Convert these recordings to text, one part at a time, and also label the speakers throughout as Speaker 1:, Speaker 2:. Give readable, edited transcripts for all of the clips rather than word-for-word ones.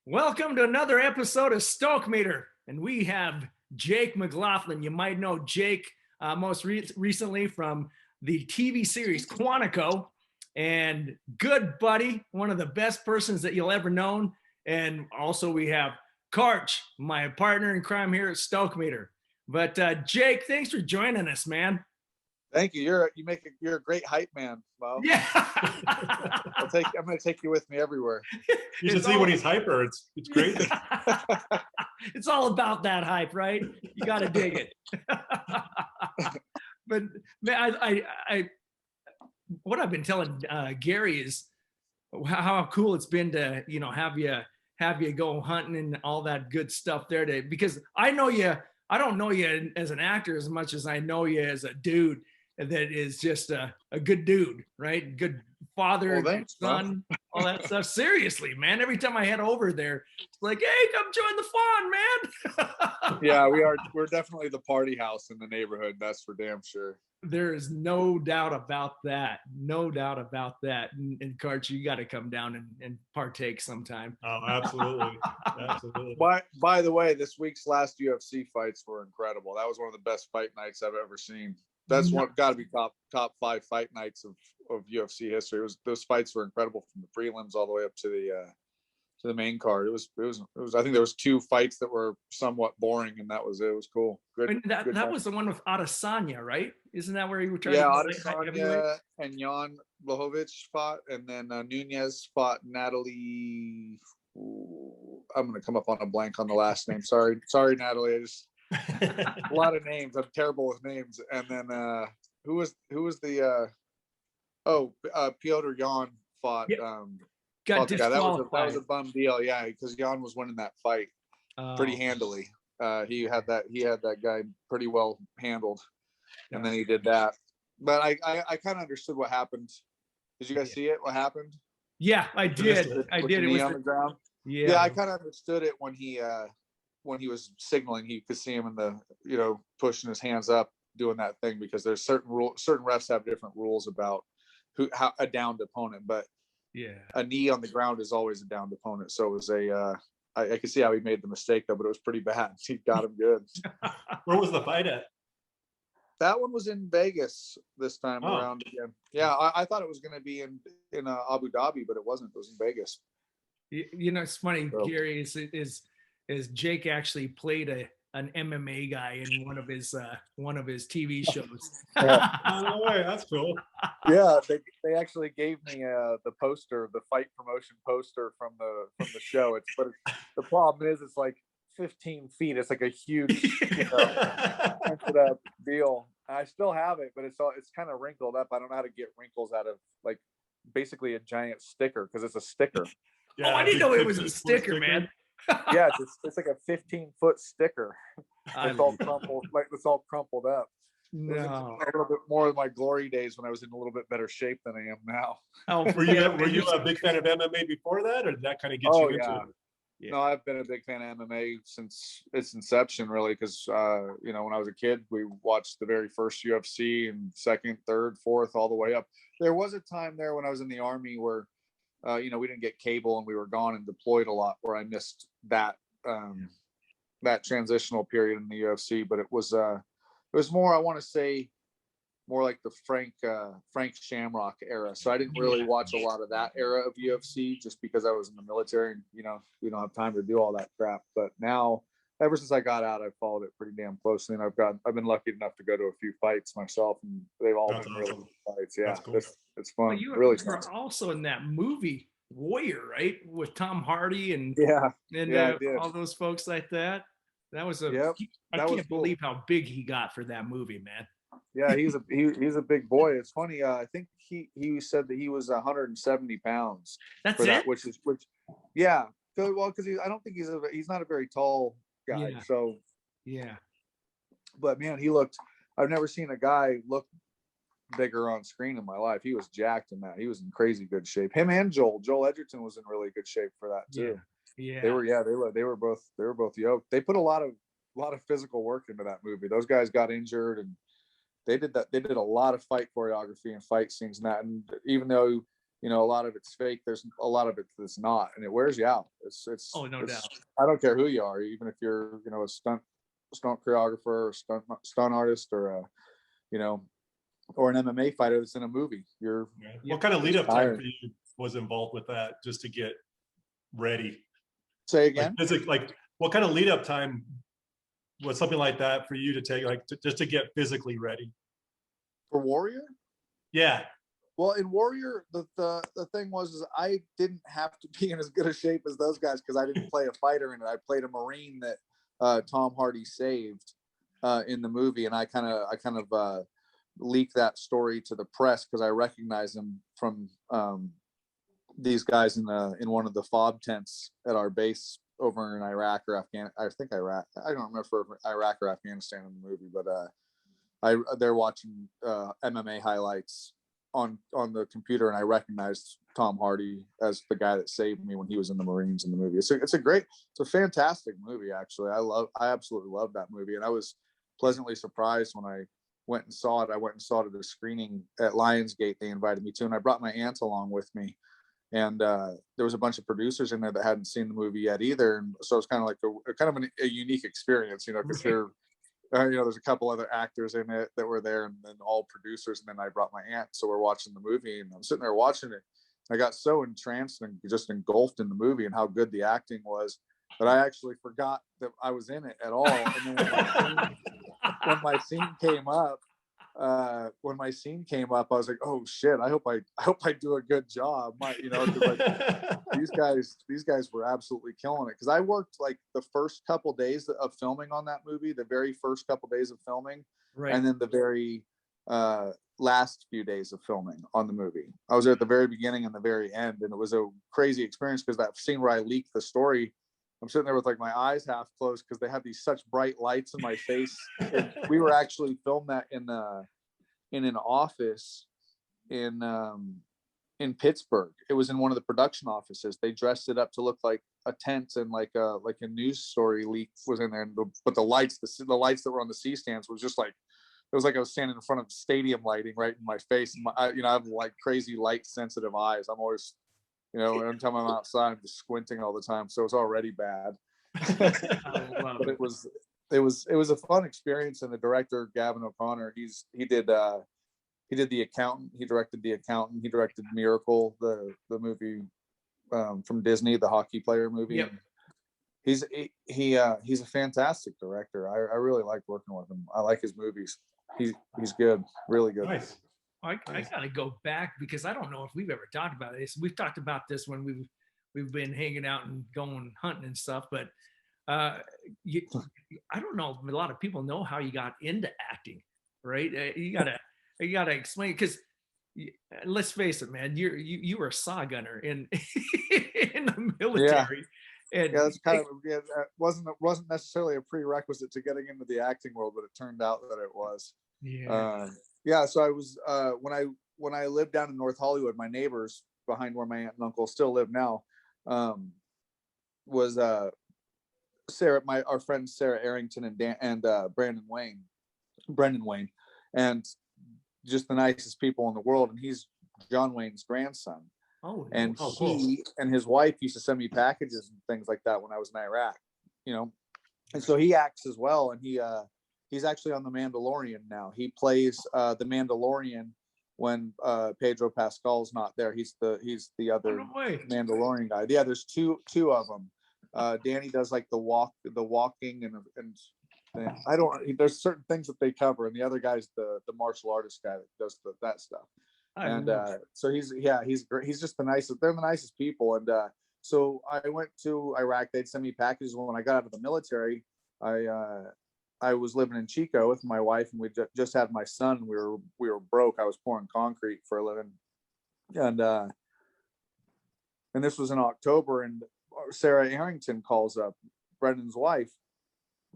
Speaker 1: Welcome to another episode of Stoked, and we have Jake McLaughlin. You might know Jake most recently from the TV series Quantico, and good buddy, one of the best persons that you'll ever known. And also we have Karch, my partner in crime here at Stoked. But Jake, thanks for joining us, man.
Speaker 2: Thank you. You're a great hype man, Mo.
Speaker 1: Yeah.
Speaker 2: I'm going to take you with me everywhere.
Speaker 3: You should see when he's hyper. It's great.
Speaker 1: It's all about that hype, right? You got to dig it. But man, I what I've been telling Gary is how cool it's been to have you go hunting and all that good stuff there today. Because I don't know you as an actor as much as I know you as a dude that is just a good dude, right? Good father,
Speaker 2: thanks,
Speaker 1: son, all that stuff. Seriously, man. Every time I head over there, it's like, hey, come join the fun, man.
Speaker 2: Yeah, we're definitely the party house in the neighborhood. That's for damn sure.
Speaker 1: There is no doubt about that. No doubt about that. And Karch, you got to come down and partake sometime.
Speaker 3: Oh, absolutely. Absolutely.
Speaker 2: By the way, this week's last UFC fights were incredible. That was one of the best fight nights I've ever seen. That's got to be top 5 fight nights of UFC history. Those fights were incredible from the prelims all the way up to the main card. It was I think there was 2 fights that were somewhat boring, and it was cool. Good.
Speaker 1: That was the one with Adesanya, right? Isn't that where you were trying?
Speaker 2: Yeah, Adesanya and Jan Blachowicz fought, and then Nunez fought Natalie. I'm gonna come up on a blank on the last name. Sorry, Natalie. I just a lot of names. I'm terrible with names. And then who was the Piotr Jan fought.
Speaker 1: Got
Speaker 2: fought the guy. That was a bum deal. Yeah, because Jan was winning that fight pretty handily. He had that guy pretty well handled, and then he did that. But I kind of understood what happened. Did you guys see it? What happened?
Speaker 1: Yeah, I did. I did.
Speaker 2: It was on the ground.
Speaker 1: Yeah,
Speaker 2: I kind of understood it when he was signaling. He could see him in the pushing his hands up, doing that thing, because there's certain refs have different rules about how a downed opponent, but a knee on the ground is always a downed opponent. So it was I could see how he made the mistake though, but it was pretty bad. He got him good.
Speaker 3: Where was the fight at?
Speaker 2: That one was in Vegas this time around again. Yeah, I thought it was going to be in Abu Dhabi, but it wasn't. It was in Vegas.
Speaker 1: It's funny, Gary, is Jake actually played an MMA guy in one of his TV shows.
Speaker 3: No way, that's cool.
Speaker 2: Yeah, they actually gave me the poster, the fight promotion poster from the show. But the problem is it's like 15 feet. It's like a huge deal. I still have it, but it's kind of wrinkled up. I don't know how to get wrinkles out of like basically a giant sticker, because it's a sticker.
Speaker 1: Yeah, I didn't know it was a sticker, man.
Speaker 2: Yeah, it's like a 15-foot sticker. It's all crumpled up.
Speaker 1: No.
Speaker 2: A little bit more of my glory days when I was in a little bit better shape than I am now.
Speaker 1: Oh,
Speaker 3: were you a big fan of MMA before that, or did that kind of get you into it?
Speaker 2: Yeah. No, I've been a big fan of MMA since its inception, really, because when I was a kid, we watched the very first UFC and second, third, fourth, all the way up. There was a time there when I was in the Army where we didn't get cable and we were gone and deployed a lot, where I missed that that transitional period in the UFC. But it was more, I want to say, more like the Frank Shamrock era. So I didn't really watch a lot of that era of UFC just because I was in the military and we don't have time to do all that crap. But now, ever since I got out, I've followed it pretty damn closely, and I've been lucky enough to go to a few fights myself, and they've all been really good fights. Yeah, cool. It's fun. Well,
Speaker 1: you
Speaker 2: really
Speaker 1: were
Speaker 2: fun.
Speaker 1: Also in that movie Warrior, right, with Tom Hardy and all those folks like that. That was I can't believe how big he got for that movie, man.
Speaker 2: Yeah, he's a big boy. It's funny. I think he said that he was 170 pounds.
Speaker 1: That's it.
Speaker 2: Which yeah. Well, because I don't think he's not a very tall guy.
Speaker 1: Yeah.
Speaker 2: So
Speaker 1: yeah.
Speaker 2: But man, I've never seen a guy look bigger on screen in my life. He was jacked in that. He was in crazy good shape. Him and Joel Edgerton was in really good shape for that too.
Speaker 1: Yeah.
Speaker 2: They were both yoked. They put a lot of lot of physical work into that movie. Those guys got injured, and they did a lot of fight choreography and fight scenes and that. And even though, a lot of it's fake, there's a lot of it that's not, and it wears you out. It's
Speaker 1: no doubt.
Speaker 2: I don't care who you are, even if you're, a stunt choreographer or stunt artist, or or an MMA fighter that's in a movie.
Speaker 3: What kind of lead up time for you was involved with that, just to get ready?
Speaker 2: Say again?
Speaker 3: Like what kind of lead up time was something like that for you to take, just to get physically ready
Speaker 2: for Warrior?
Speaker 3: Yeah.
Speaker 2: Well, in Warrior, the thing was I didn't have to be in as good a shape as those guys, because I didn't play a fighter in it. I played a Marine that Tom Hardy saved in the movie, and I kind of leaked that story to the press because I recognized him from these guys in one of the fob tents at our base over in Iraq or Afghanistan. I think Iraq. I don't remember if Iraq or Afghanistan in the movie, but they're watching MMA highlights on the computer, and I recognized Tom Hardy as the guy that saved me when he was in the Marines in the movie. It's a fantastic movie, actually. I absolutely love that movie, and I was pleasantly surprised when I went and saw it. I went and saw it at a screening at Lionsgate. They invited me to, and I brought my aunt along with me. And there was a bunch of producers in there that hadn't seen the movie yet either, and so it's kind of like a unique experience, because there's a couple other actors in it that were there, and then all producers, and then I brought my aunt, so we're watching the movie, and I'm sitting there watching it. I got so entranced and just engulfed in the movie and how good the acting was that I actually forgot that I was in it at all. And then when my scene came up, I was like, oh shit, I hope I do a good job. These guys were absolutely killing it, because I worked like the first couple days of filming on that movie, the very first couple days of filming, right, and then the very last few days of filming on the movie. I was there at the very beginning and the very end, and it was a crazy experience, because that scene where I leaked the story, I'm sitting there with like my eyes half closed because they had these such bright lights in my face. And we were actually filmed that in an office in Pittsburgh. It was in one of the production offices. They dressed it up to look like a tent, and like a news story leak was in there. But the lights that were on the C stands was just like, it was like I was standing in front of stadium lighting right in my face. And I have like crazy light sensitive eyes. I'm always, every time I'm outside, I'm just squinting all the time. So it's already bad. But it was a fun experience. And the director, Gavin O'Connor, he did The Accountant. He directed The Accountant. He directed Miracle, the movie from Disney, the hockey player movie. Yep. He's a fantastic director. I really like working with him. I like his movies. He's good, really good.
Speaker 1: Nice. I gotta go back, because I don't know if we've ever talked about this. We've talked about this when we've been hanging out and going hunting and stuff, but I don't know if a lot of people know how you got into acting, right? You gotta explain, because let's face it, man, you were a saw gunner in the military.
Speaker 2: Yeah. And that's kind of, it wasn't necessarily a prerequisite to getting into the acting world, but it turned out that it was. Yeah. So I was when I lived down in North Hollywood, my neighbors behind where my aunt and uncle still live now was our friends Sarah Arrington and Brendan Wayne, and just the nicest people in the world. And he's John Wayne's grandson. And he and his wife used to send me packages and things like that when I was in Iraq, and so he acts as well. And he's actually on The Mandalorian now. He plays the Mandalorian when Pedro Pascal's not there. He's the other Mandalorian guy. Yeah, there's two of them. Danny does like the walking and I don't. There's certain things that they cover, and the other guy's the martial artist guy that does that stuff. And so he's great. He's just the nicest. They're the nicest people. And so I went to Iraq. They'd send me packages. When I got out of the military, I was living in Chico with my wife, and we just had my son. We were broke. I was pouring concrete for a living, and this was in October. And Sarah Arrington calls up, Brendan's wife,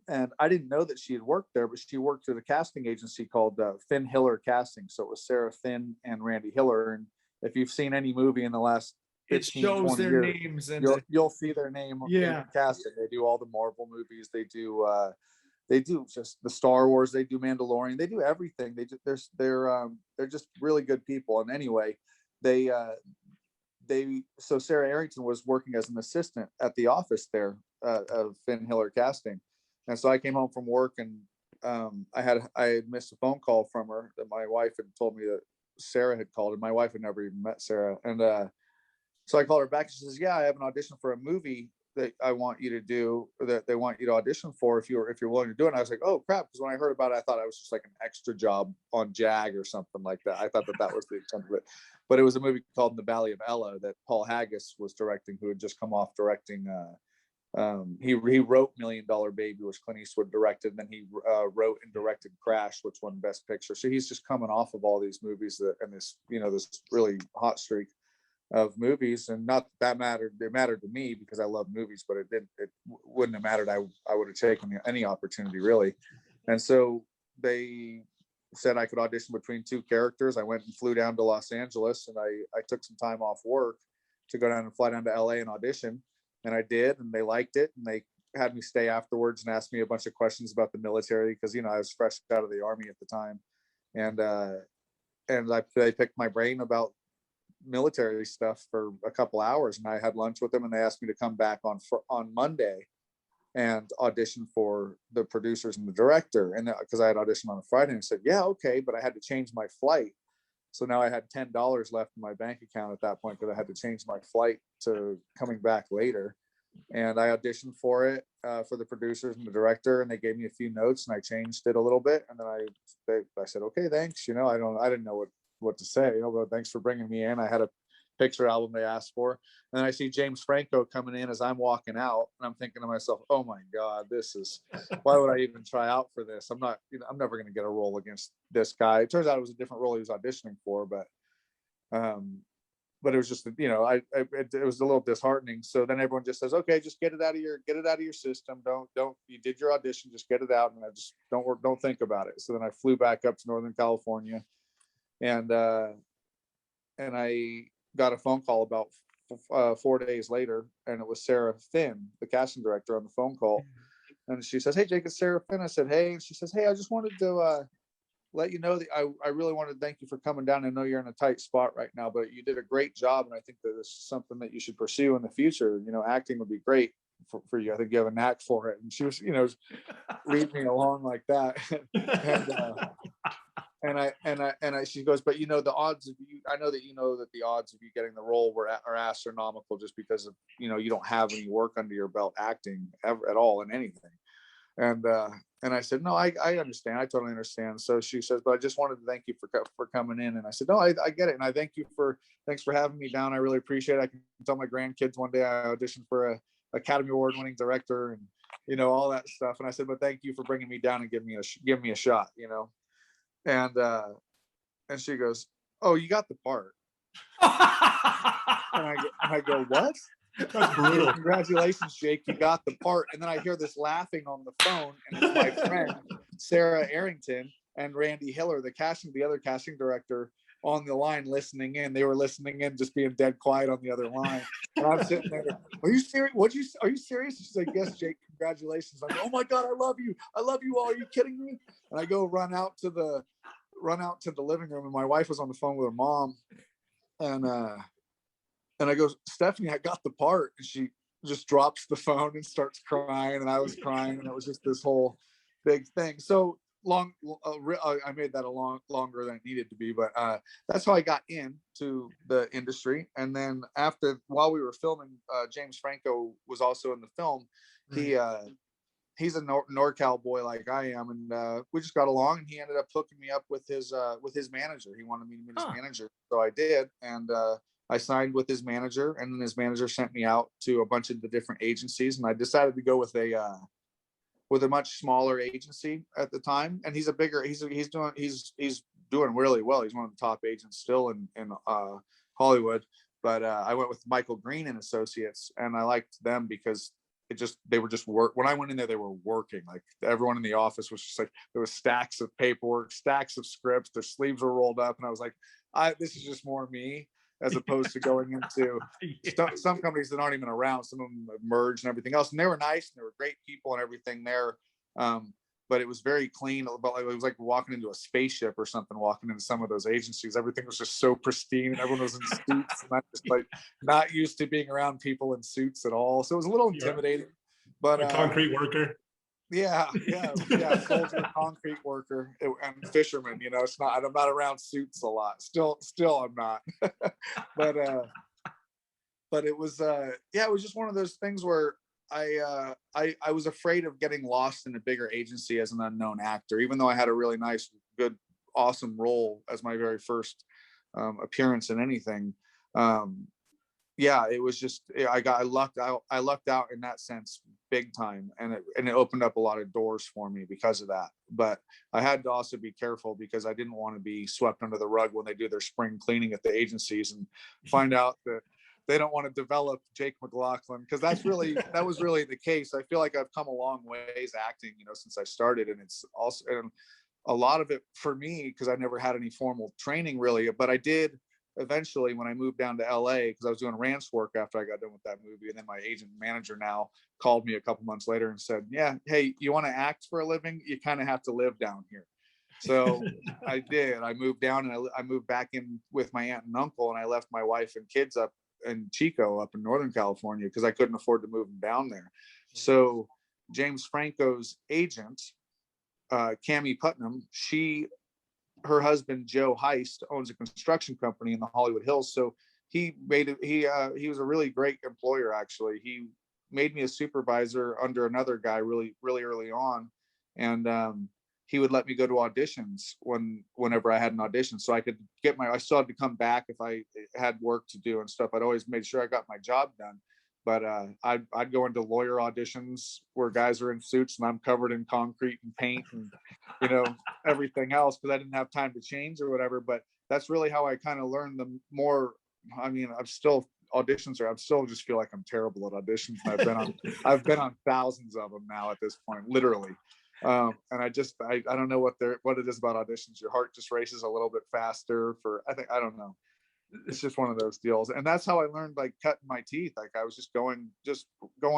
Speaker 2: and I didn't know that she had worked there, but she worked at a casting agency called Finn Hiller Casting. So it was Sarah Finn and Randy Hiller. And if you've seen any movie in the last 15,
Speaker 1: it shows
Speaker 2: 20
Speaker 1: their
Speaker 2: years,
Speaker 1: names, and
Speaker 2: you'll see their name in casting. They do all the Marvel movies. They do they do just the Star Wars, they do Mandalorian, they do everything. They're just really good people. And anyway, so Sarah Arrington was working as an assistant at the office there of Finn Hiller Casting, and so I came home from work, and I had missed a phone call from her that my wife had told me that Sarah had called, and my wife had never even met Sarah, and so I called her back. She says, "Yeah, I have an audition for a movie that I want you to do, or that they want you to audition for if you're willing to do it." And I was like, "Oh crap!" Because when I heard about it, I thought I was just like an extra job on JAG or something like that. I thought that was the intent of it, but it was a movie called In the Valley of Elah that Paul Haggis was directing, who had just come off directing. He wrote $1 Million Baby, which Clint Eastwood directed, and then he wrote and directed Crash, which won Best Picture. So he's just coming off of all these movies and this really hot streak of movies. And not that mattered. It mattered to me because I love movies, but it wouldn't have mattered. I would have taken any opportunity really. And so they said I could audition between two characters. I went and flew down to Los Angeles, and I took some time off work to go down and fly down to LA and audition. And I did, and they liked it, and they had me stay afterwards and asked me a bunch of questions about the military because I was fresh out of the Army at the time, and they picked my brain about military stuff for a couple hours, and I had lunch with them, and they asked me to come back on Monday and audition for the producers and the director, and because I had auditioned on a Friday, and I said, "Yeah, okay," but I had to change my flight. So now I had $10 left in my bank account at that point because I had to change my flight to coming back later. And I auditioned for it for the producers and the director, and they gave me a few notes, and I changed it a little bit. And then I said, "Okay, thanks." I didn't know what to say. But thanks for bringing me in. I had a picture album they asked for, and then I see James Franco coming in as I'm walking out, and I'm thinking to myself, "Oh my God, why would I even try out for this? I'm never going to get a role against this guy." It turns out it was a different role he was auditioning for, but it was just, it was a little disheartening. So then everyone just says, "Okay, just get it out of your system. Don't, you did your audition, just get it out, and I just don't think about it." So then I flew back up to Northern California, and I got a phone call about 4 days later, and it was Sarah Finn, the casting director, on the phone call. And she says, "Hey, Jake, it's Sarah Finn." I said, "Hey." And she says, "Hey, I just wanted to let you know that I really wanted to thank you for coming down. I know you're in a tight spot right now, but you did a great job, and I think that this is something that you should pursue in the future. Acting would be greit for you. I think you have a knack for it." And she was, reading me along like that. and she goes, "But the odds of you, I know that that the odds of you getting the role are astronomical, just because of you don't have any work under your belt acting ever at all in anything." And I said, "No, I understand. I totally understand." So she says, "But I just wanted to thank you for coming in." And I said, "No, I get it. And I thanks for having me down. I really appreciate it. I can tell my grandkids one day I auditioned for a Academy Award winning director, and all that stuff." And I said, "But thank you for bringing me down and give me a shot, And she goes, "Oh, you got the part." And I go, "What?"
Speaker 3: That's brutal.
Speaker 2: "Congratulations, Jake, you got the part." And then I hear this laughing on the phone, and it's my friend Sarah Arrington and Randy Hiller, the other casting director, on the line listening in. They were listening in, just being dead quiet on the other line. And I'm sitting there, "Are you serious? Are you serious?" She's like, "Yes, Jake, congratulations." I'm like, "Oh my God, I love you all. Are you kidding me?" And I go run out to the living room, and my wife was on the phone with her mom, and I go, "Stephanie, I got the part." And she just drops the phone and starts crying, and I was crying, and it was just this whole big thing. So long, I made that longer than it needed to be, but that's how I got into the industry. And then while we were filming, James Franco was also in the film. He's a NorCal boy like I am, and we just got along, and he ended up hooking me up with his manager. He wanted me to meet his manager, so I did, and I signed with his manager, and then his manager sent me out to a bunch of the different agencies, and I decided to go with a much smaller agency at the time. And he's doing really well. He's one of the top agents still in Hollywood. But I went with Michael Green and Associates, and I liked them because they were just work. When I went in there, they were working. Like, everyone in the office was just like, there was stacks of paperwork, stacks of scripts, their sleeves were rolled up, and I was like, this is just more me, as opposed to going into some companies that aren't even around. Some of them have merged and everything else, and they were nice, and they were great people and everything there. but it was very clean. But it was like walking into a spaceship or something, walking into some of those agencies. Everything was just so pristine and everyone was in suits. And I just like not used to being around people in suits at all. So it was a little intimidating. But
Speaker 3: a concrete worker.
Speaker 2: Yeah. Soldier, concrete worker, and fisherman. You know, it's not. I'm not around suits a lot. Still, I'm not. but it was it was just one of those things where I was afraid of getting lost in a bigger agency as an unknown actor, even though I had a really nice, good, awesome role as my very first appearance in anything. It was just I lucked out in that sense big time, and it opened up a lot of doors for me because of that. But I had to also be careful because I didn't want to be swept under the rug when they do their spring cleaning at the agencies and find out that they don't want to develop Jake McLaughlin, because that was really the case. I feel like I've come a long ways acting, you know, since I started, and it's also a lot of it for me because I never had any formal training really, but I did eventually when I moved down to LA because I was doing ranch work after I got done with that movie, and then my agent manager now called me a couple months later and said, "Yeah, hey, you want to act for a living? You kind of have to live down here." So I did. I moved down and I moved back in with my aunt and uncle, and I left my wife and kids up in Chico up in Northern California because I couldn't afford to move them down there. So James Franco's agent, Cammie Putnam, her husband Joe Heist owns a construction company in the Hollywood Hills. So he was a really great employer. Actually, he made me a supervisor under another guy really early on, and he would let me go to auditions whenever I had an audition, so I could get I still had to come back if I had work to do and stuff. I'd always made sure I got my job done. But I'd go into lawyer auditions where guys are in suits and I'm covered in concrete and paint and, you know, everything else because I didn't have time to change or whatever. But that's really how I kind of learned the more. I mean, I still just feel like I'm terrible at auditions. And I've been on thousands of them now at this point, literally. And I don't know what it is about auditions. Your heart just races a little bit faster I don't know. It's just one of those deals. And that's how I learned, like, cutting my teeth. Like I was just going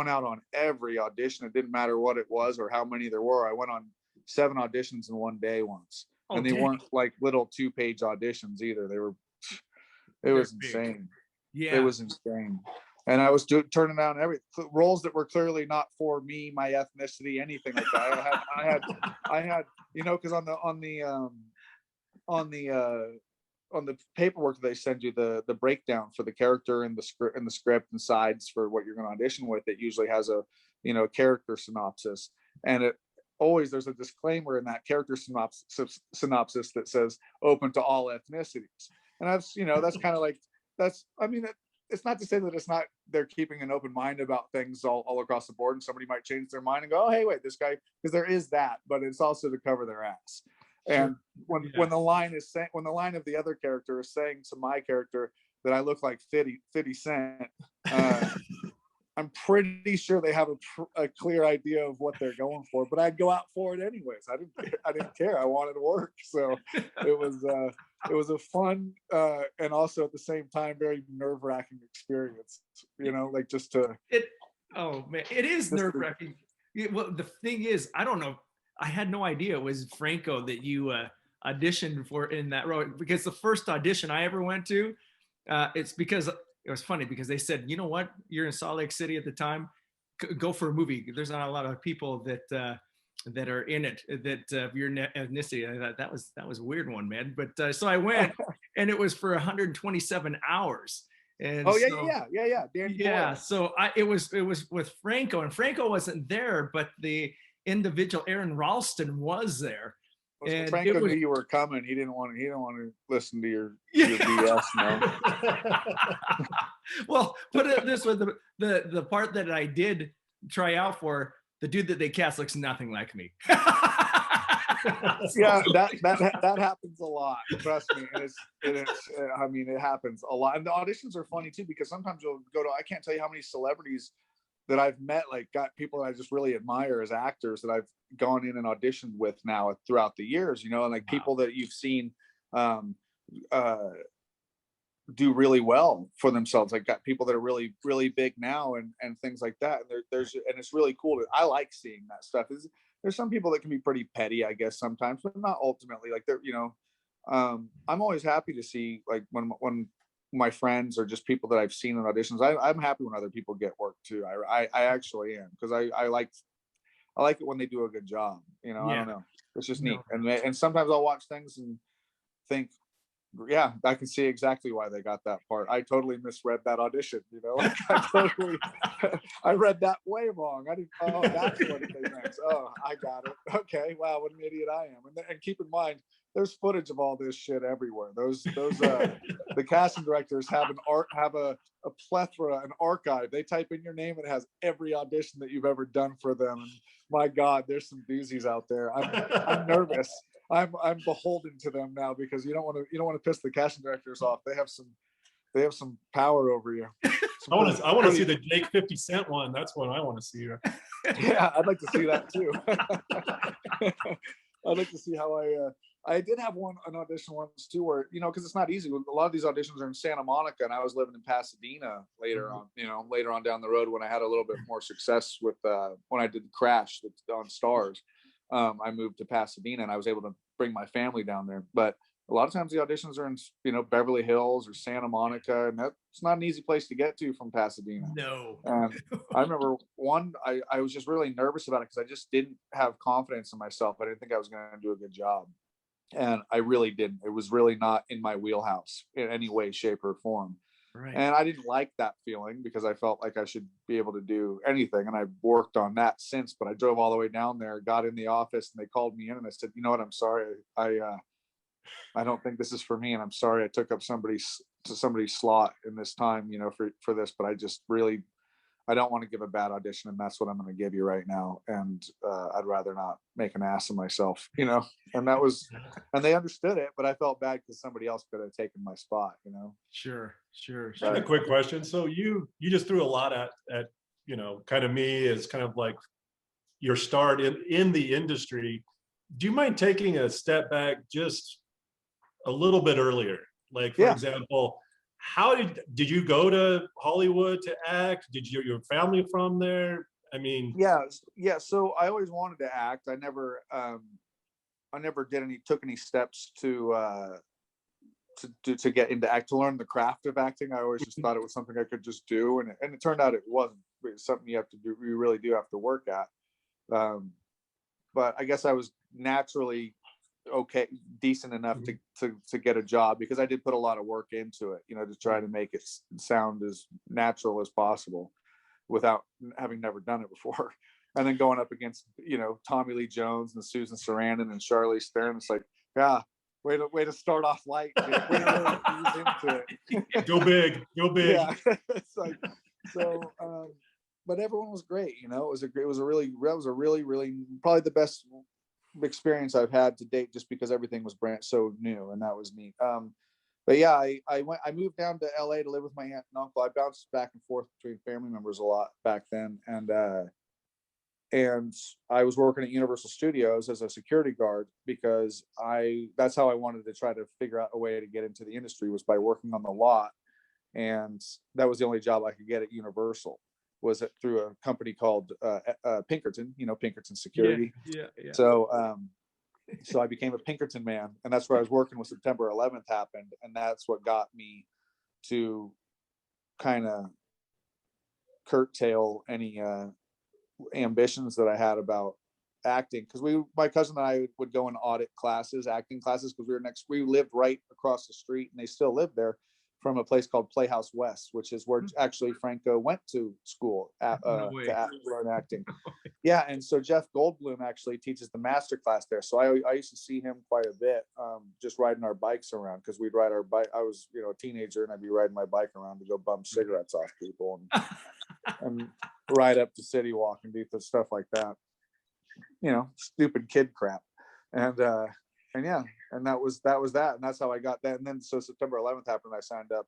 Speaker 2: out on every audition. It didn't matter what it was or how many there were. I went on 7 auditions in one day once. And they weren't like little 2-page auditions either. It was insane. Yeah. It was insane. And I was turning down roles that were clearly not for me, my ethnicity, anything like that. I had, you know, because on the paperwork they send you, the breakdown for the character and the script and sides for what you're going to audition with, it usually has a, you know, character synopsis, and there's a disclaimer in that character synopsis that says open to all ethnicities. And that's, you know, that's kind of like, it's not to say that they're keeping an open mind about things all across the board, and somebody might change their mind and go, oh, hey, wait, this guy, because there is that, but it's also to cover their ass. And when the line of the other character is saying to my character that I look like 50 Cent, I'm pretty sure they have a clear idea of what they're going for, but I'd go out for it anyways. I didn't care. I wanted to work. So it was a fun and also at the same time very nerve-wracking experience, you know, like just to
Speaker 1: it is nerve-wracking. Well, the thing is, I don't know, I had no idea it was Franco that you auditioned for in that role, because the first audition I ever went to, it's because it was funny because they said, you know what, you're in Salt Lake City at the time, go for a movie. There's not a lot of people that are in it that of your ethnicity. I thought that was a weird one, man. But so I went, and it was for 127 hours. And so it was with Franco, and Franco wasn't there, but the individual Aaron Ralston was there.
Speaker 2: And Franco knew you were coming. He didn't want to listen to your BS. No.
Speaker 1: Well, put it this way: the part that I did try out for, the dude that they cast looks nothing like me.
Speaker 2: Yeah, that happens a lot. Trust me, and it happens a lot. And the auditions are funny too, because sometimes you'll go to, I can't tell you how many celebrities that I've met, like got people that I just really admire as actors that I've gone in and auditioned with now throughout the years, you know, and like people that you've seen do really well for themselves. Like got people that are really, really big now and things like that. And and it's really cool. I like seeing that stuff. there's some people that can be pretty petty, I guess, sometimes, but not ultimately. Like they're, I'm always happy to see like when my friends or just people that I've seen in auditions. I'm happy when other people get work too. I actually am, because I like it when they do a good job. I
Speaker 1: Yeah.
Speaker 2: don't know. It's just neat.
Speaker 1: No.
Speaker 2: And sometimes I'll watch things and think, yeah, I can see exactly why they got that part. I totally misread that audition. Like I read that way wrong. I didn't. Oh, that's what they meant. Oh, I got it. Okay, wow, what an idiot I am. And keep in mind, there's footage of all this shit everywhere. The casting directors have a plethora, an archive. They type in your name, and it has every audition that you've ever done for them. And my God, there's some doozies out there. I'm nervous. I'm beholden to them now, because you don't want to piss the casting directors off. They have some power over you.
Speaker 3: I want to see the Jake 50 Cent one. That's what I want to see.
Speaker 2: Yeah, I'd like to see that too. I'd like to see how I did have an audition once too, where because it's not easy. A lot of these auditions are in Santa Monica, and I was living in Pasadena later on down the road, when I had a little bit more success with when I did Crash on Stars. I moved to Pasadena, and I was able to bring my family down there. But a lot of times the auditions are in Beverly Hills or Santa Monica, and that's not an easy place to get to from Pasadena.
Speaker 1: No.
Speaker 2: And I remember I was just really nervous about it, because I just didn't have confidence in myself. I didn't think I was going to do a good job, and I really didn't. It was really not in my wheelhouse in any way, shape, or form.
Speaker 1: Right.
Speaker 2: And I didn't like that feeling, because I felt like I should be able to do anything. And I've worked on that since, but I drove all the way down there, got in the office, and they called me in, and I said, you know what, I'm sorry. I don't think this is for me. And I'm sorry I took up somebody's slot in this time, for this, but I don't want to give a bad audition, and that's what I'm going to give you right now. And I'd rather not make an ass of myself, and they understood it, but I felt bad because somebody else could have taken my spot,
Speaker 1: Sure.
Speaker 3: I have a quick question. So you just threw a lot at kind of me as kind of like your start in the industry. Do you mind taking a step back just a little bit earlier? Like, for example, how did you go to Hollywood to act? Did your family from there? I mean,
Speaker 2: yeah. So I always wanted to act. I never took any steps to get into to learn the craft of acting. I always just thought it was something I could just do, and it turned out it wasn't. It's something you have to do. You really do have to work at. But I guess I was naturally decent enough to get a job, because I did put a lot of work into it, to try to make it sound as natural as possible without having never done it before. And then going up against, Tommy Lee Jones and Susan Sarandon and Charlize Theron, it's like, yeah, way to start off light. Way to really ease into it.
Speaker 3: Go big.
Speaker 2: Yeah. It's like, so, but everyone was great. It was a really probably the best experience I've had to date, just because everything was so new, and that was neat. But yeah, I moved down to LA to live with my aunt and uncle. I bounced back and forth between family members a lot back then, and I was working at Universal Studios as a security guard, because that's how I wanted to try to figure out a way to get into the industry, was by working on the lot. And that was the only job I could get at Universal, was it through a company called Pinkerton, Pinkerton Security.
Speaker 1: Yeah.
Speaker 2: So I became a Pinkerton man, and that's where I was working when September 11th happened. And that's what got me to kind of curtail any ambitions that I had about acting. Because my cousin and I would go and audit acting classes, because we lived right across the street, and they still live there, from a place called Playhouse West, which is where actually Franco went to school to learn acting. Yeah, and so Jeff Goldblum actually teaches the master class there. So I used to see him quite a bit, just riding our bikes around, because we'd ride our bike. I was a teenager, and I'd be riding my bike around to go bum cigarettes off people and ride up to City Walk and do stuff like that. Stupid kid crap. And yeah, and that was that, and that's how I got that. And then so September 11th happened, I signed up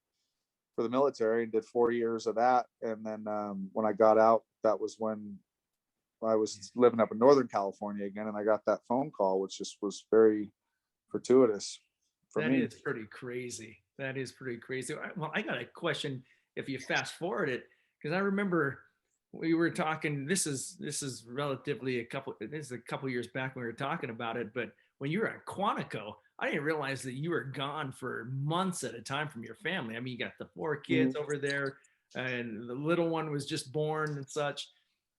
Speaker 2: for the military and did 4 years of that. And then when I got out, that was when I was living up in Northern California again, and I got that phone call, which just was very fortuitous for me.
Speaker 1: That is pretty crazy. Well, I got a question. If you fast forward it, because I remember we were talking, this is relatively this is a couple years back when we were talking about it, but when you were at Quantico, I didn't realize that you were gone for months at a time from your family. I mean, you got the 4 kids over there, and the little one was just born and such.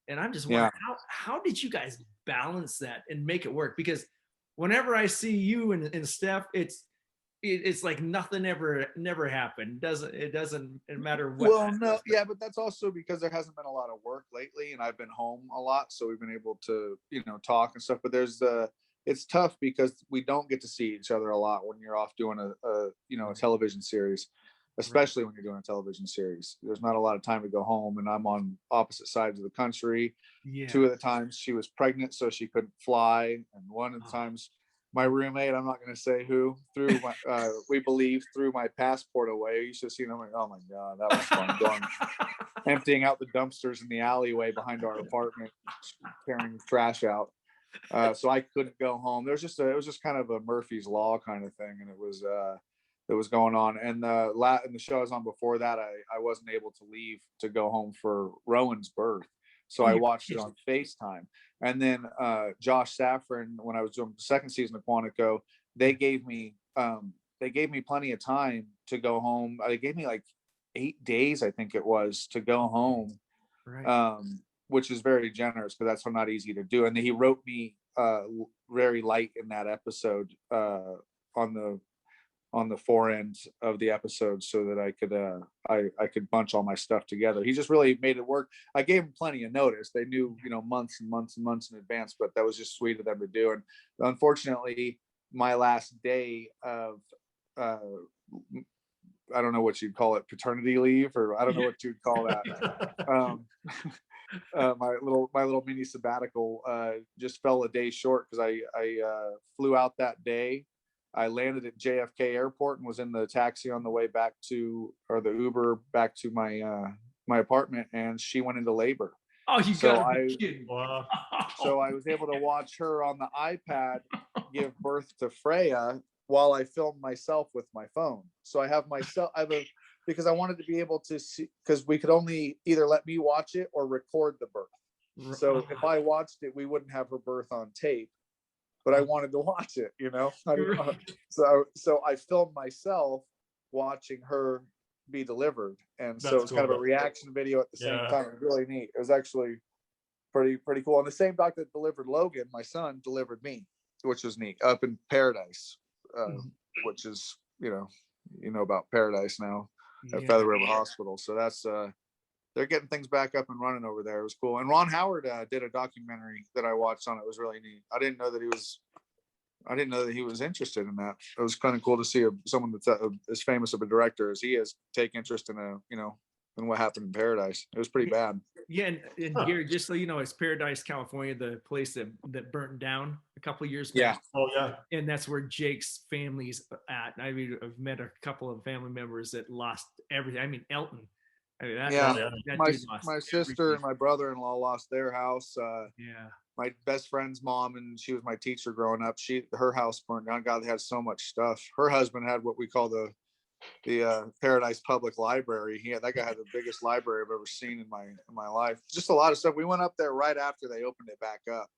Speaker 1: And I'm just wondering, how did you guys balance that and make it work? Because whenever I see you and Steph, it's like nothing never happened. It doesn't matter what.
Speaker 2: Well, no, yeah, but that's also because there hasn't been a lot of work lately, and I've been home a lot, so we've been able to, talk and stuff. But it's tough because we don't get to see each other a lot when you're off doing a television series, especially when you're doing a television series. There's not a lot of time to go home, and I'm on opposite sides of the country.
Speaker 1: Yeah.
Speaker 2: 2 of the times she was pregnant, so she couldn't fly, and one of the times my roommate, I'm not going to say who, threw my passport away. You should have seen. I'm like, oh my god, that was fun. Emptying out the dumpsters in the alleyway behind our apartment, carrying trash out. So I couldn't go home. It was just kind of a Murphy's Law kind of thing, and it was going on. And the show I was on before that, I wasn't able to leave to go home for Rowan's birth, so I watched it on FaceTime. And then Josh Safran, when I was doing the second season of Quantico, they gave me plenty of time to go home. They gave me like 8 days, I think it was, to go home. Right. Which is very generous because that's not easy to do. And then he wrote me very light in that episode on the forend of the episode so that I could bunch all my stuff together. He just really made it work. I gave him plenty of notice. They knew, months and months and months in advance, but that was just sweet of them to do. And unfortunately, my last day of I don't know what you'd call it, paternity leave, or I don't know what you'd call that. My little mini sabbatical just fell a day short because I flew out that day. I landed at JFK Airport and was in the taxi on the way back or the Uber back to my apartment, and she went into labor.
Speaker 1: Oh, you gotta be kidding.
Speaker 3: Wow.
Speaker 2: So I was able to watch her on the iPad give birth to Freya while I filmed myself with my phone. So because I wanted to be able to see, because we could only either let me watch it or record the birth. So if I watched it, we wouldn't have her birth on tape, but I wanted to watch it, So I filmed myself watching her be delivered. And so it's kind of a reaction video at the same time. It was really neat. It was actually pretty cool. And the same doctor that delivered Logan, my son, delivered me, which was neat, up in Paradise, which is, about Paradise now at Feather River Hospital. So that's, they're getting things back up and running over there. It was cool. And Ron Howard did a documentary that I watched on it. It was really neat. I didn't know that he was interested in that. It was kind of cool to see someone that's as famous of a director as he is take interest in in what happened in Paradise. It was pretty bad.
Speaker 1: Yeah, and Gary, just so you know, it's Paradise, California, the place that burnt down a couple of years back.
Speaker 2: Yeah.
Speaker 3: Oh yeah.
Speaker 1: And that's where Jake's family's at. I mean, I've met a couple of family members that lost everything. I mean, Elton. I mean,
Speaker 2: my sister and my brother-in-law lost their house. My best friend's mom, and she was my teacher growing up. Her house burned down. God, they had so much stuff. Her husband had what we call the Paradise Public Library. That guy had the biggest library I've ever seen in my life. Just a lot of stuff. We went up there right after they opened it back up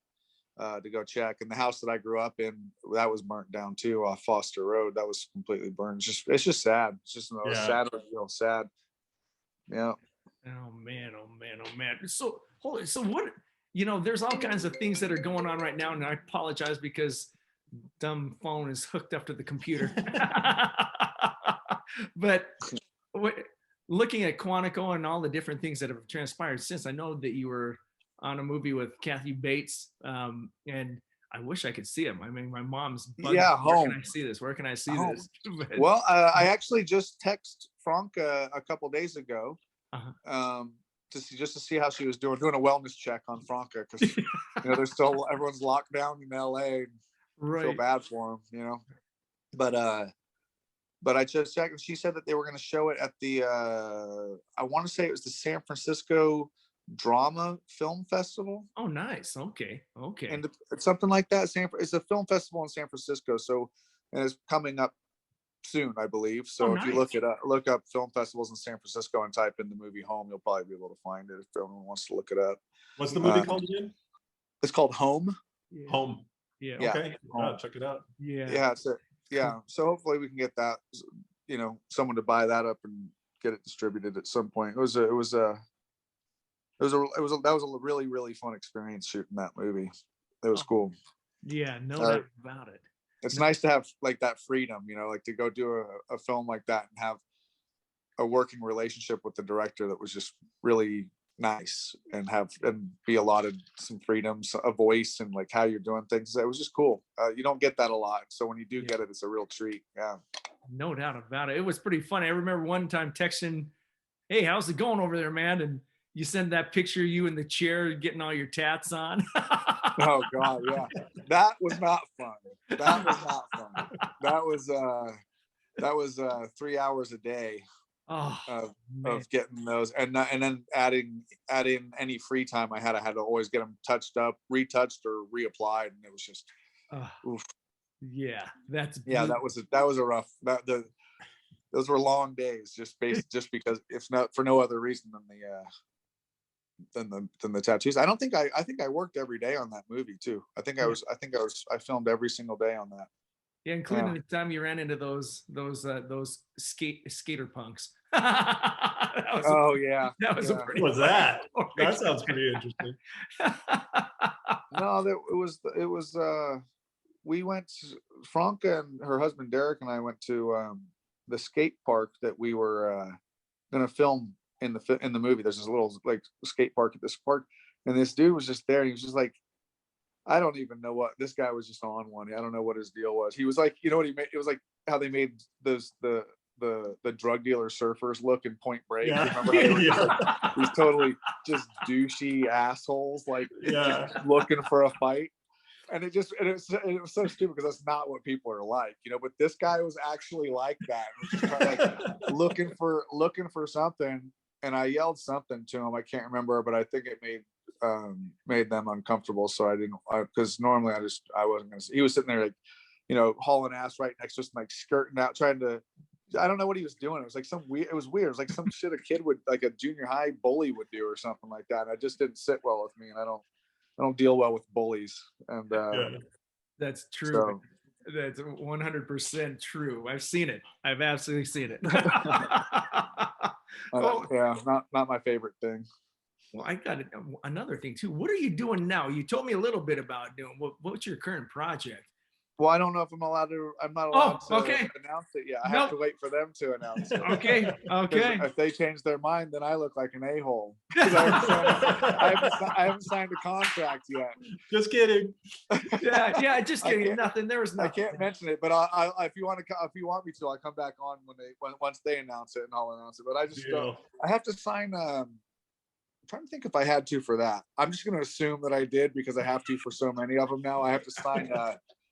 Speaker 2: to go check. And the house that I grew up in, that was burnt down too, off Foster Road. That was completely burned. It's just sad. It's just sad. Sad. Yeah.
Speaker 1: Oh man. So what? There's all kinds of things that are going on right now, and I apologize because dumb phone is hooked up to the computer. But looking at Quantico and all the different things that have transpired since, I know that you were on a movie with Kathy Bates, and I wish I could see him. I mean, my mom's bugging, where can I see this? Where can I see this?
Speaker 2: Well, I actually just texted Franca a couple days ago, to see how she was doing a wellness check on Franca, because there's still, everyone's locked down in LA. And feel bad for him, but I just checked, and she said that they were going to show it at the I want to say it was the San Francisco Drama Film Festival.
Speaker 1: Oh, nice. Okay.
Speaker 2: And it's something like that. It's a film festival in San Francisco. So, and it's coming up soon, I believe. So if you
Speaker 1: nice.
Speaker 2: look up film festivals in San Francisco and type in the movie Home, you'll probably be able to find it if anyone wants to look it up.
Speaker 3: What's the movie called again?
Speaker 2: It's called Home.
Speaker 1: Yeah.
Speaker 3: Home.
Speaker 1: Yeah.
Speaker 3: Okay. Check it out.
Speaker 1: Yeah.
Speaker 2: Yeah, yeah. So hopefully we can get that, someone to buy that up and get it distributed at some point. That was a really, really fun experience shooting that movie. It was cool.
Speaker 1: Yeah, no doubt about it.
Speaker 2: It's nice to have like that freedom, like to go do a film like that and have a working relationship with the director that was just really nice, and be allotted some freedoms, a voice, and like how you're doing things. It was just cool. You don't get that a lot, so when you do get it, it's a real treat. Yeah,
Speaker 1: no doubt about it. It was pretty funny. I remember one time texting, "Hey, how's it going over there, man?" And you send that picture of you in the chair getting all your tats on.
Speaker 2: Oh God, yeah, that was not fun. That was 3 hours a day of getting those, and then adding any free time I had to always get them touched up, retouched, or reapplied, and it was just oof.
Speaker 1: Yeah, that
Speaker 2: was a rough. Those were long days, just because, if not for no other reason than the tattoos. I think I worked every day on that movie too. I filmed every single day on that.
Speaker 1: Yeah, including the time you ran into those skater punks.
Speaker 2: That was
Speaker 3: that sounds pretty interesting.
Speaker 2: No, it was we went, Franca and her husband Derek and I went to the skate park that we were gonna film in the movie. There's this little like skate park at this park, and this dude was just there, and he was just like, I don't even know what this guy was just on one. I don't know what his deal was. He was like, what he made? It was like how they made those the drug dealer surfers look in Point Break.
Speaker 3: Yeah.
Speaker 2: You remember how they were like, these totally just douchey assholes, like looking for a fight. And it was so stupid because that's not what people are like, but this guy was actually like that. It was just kind of like looking for something, and I yelled something to him. I can't remember, but I think it made them uncomfortable. So I didn't, because normally I wasn't gonna. He was sitting there like, hauling ass right next to us, like skirting out, trying to. I don't know what he was doing. It was like it was weird. It was like some shit a kid would, like a junior high bully would do or something like that. And it just didn't sit well with me, and I don't deal well with bullies. And
Speaker 1: that's true.
Speaker 2: So,
Speaker 1: that's 100% true. I've seen it. I've absolutely seen it.
Speaker 2: yeah, not my favorite thing.
Speaker 1: Well, I got another thing too. What are you doing now? You told me a little bit about doing. What's your current project?
Speaker 2: Well, I don't know if I'm not allowed to announce it yet. I have to wait for them to announce it.
Speaker 1: Okay.
Speaker 2: If they change their mind, then I look like an a-hole. I haven't signed a contract yet.
Speaker 3: Just kidding.
Speaker 1: Yeah, just kidding. Nothing. There was nothing.
Speaker 2: I can't mention it, but if you want me to, I'll come back on once they announce it, and I'll announce it. But I just I have to sign. I'm trying to think if I had to for that. I'm just going to assume that I did because I have to for so many of them now. I have to sign